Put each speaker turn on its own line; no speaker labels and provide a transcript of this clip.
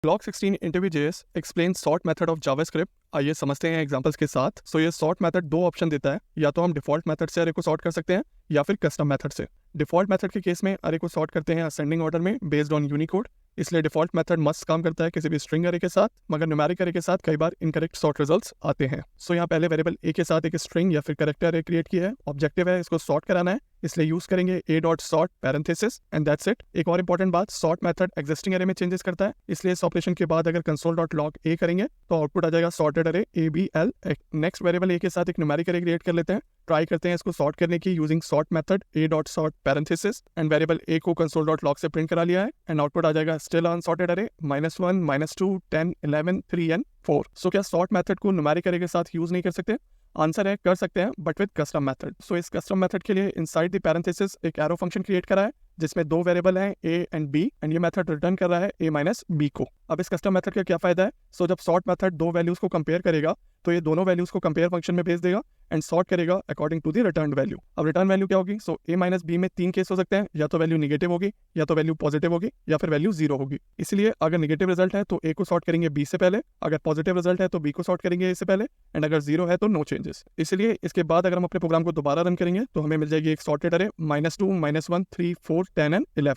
Block 16 InterVJS explains sort method of JavaScript। आइए समझते हैं एग्जांपल्स के साथ। ये सॉर्ट मेथड दो ऑप्शन देता है, या तो हम डिफॉल्ट मेथड से अरे को सॉर्ट कर सकते हैं या फिर कस्टम मेथड से। डिफॉल्ट मेथड के केस में अरे को सॉर्ट करते हैं असेंडिंग ऑर्डर में बेस्ड ऑन यूनिकोड, इसलिए डिफॉल्ट मेथड मस्त काम करता है किसी भी स्ट्रिंग अरे के साथ, मगर न्यूमेरिक अरे के साथ कई बार इनकरेक्ट सॉर्ट रिजल्ट्स आते हैं। यहाँ पहले वेरिएबल ए के साथ एक स्ट्रिंग या फिर कैरेक्टर अरे क्रिएट किया है, ऑब्जेक्टिव है इसको सॉर्ट कराना है, इसलिए यूज करेंगे a dot sort parenthesis and that's it. एक और इंपॉर्टेंट बात, सॉर्ट मेथड एग्जिस्टिंग अरे में चेंजेस करता है, इसलिए इस ऑपरेशन के बाद अगर कंसोल डॉट लॉग ए करेंगे तो आउटपुट आ जाएगा सॉर्टेड अरे ABL। नेक्स्ट वेरिएबल ए के साथ एक न्यूमेरिक अरे क्रिएट कर लेते हैं, ट्राई करते हैं इसको सॉर्ट करने की using sort method a dot sort parenthesis and variable a को कंसोल डॉट लॉग से प्रिंट करा लिया है एंड आउटपुट आ जाएगा स्टिल अनसॉर्टेड अरे -1 -2 10 11 3 एंड 4। क्या सॉर्ट मेथड को न्यूमेरिक अरे के साथ यूज नहीं कर सकते? आंसर है कर सकते हैं, बट विद कस्टम मेथड। इस कस्टम मेथड के लिए इनसाइड द पैरेंथेसिस एक एरो फंक्शन क्रिएट करा है जिसमें दो वेरिएबल हैं a एंड b एंड ये मेथड रिटर्न कर रहा है a माइनस b को। अब इस कस्टम मेथड का क्या फायदा है? जब सॉर्ट मेथड दो वैल्यूज को कंपेयर करेगा तो ये दोनों वैल्यूज को कंपेयर फंक्शन में भेज देगा एंड सॉर्ट करेगा according to the return value. अब रिटर्न वैल्यू क्या होगी? a माइनस b में तीन केस हो सकते हैं, या तो वैल्यू निगेटिव होगी, या तो वैल्यू पॉजिटिव होगी, या फिर वैल्यू 0 होगी। इसलिए अगर निगेटिव रिजल्ट है तो a को सॉर्ट करेंगे b से पहले, अगर पॉजिटिव रिजल्ट है तो b को सॉर्ट करेंगे a से पहले, एंड अगर 0 है तो नो चेंजेस। इसलिए इसके बाद अगर हम अपने प्रोग्राम को दोबारा रन करेंगे तो हमें मिल जाएगी एक सॉर्टेड अरे -2 -1 3 4 10 एंड 11।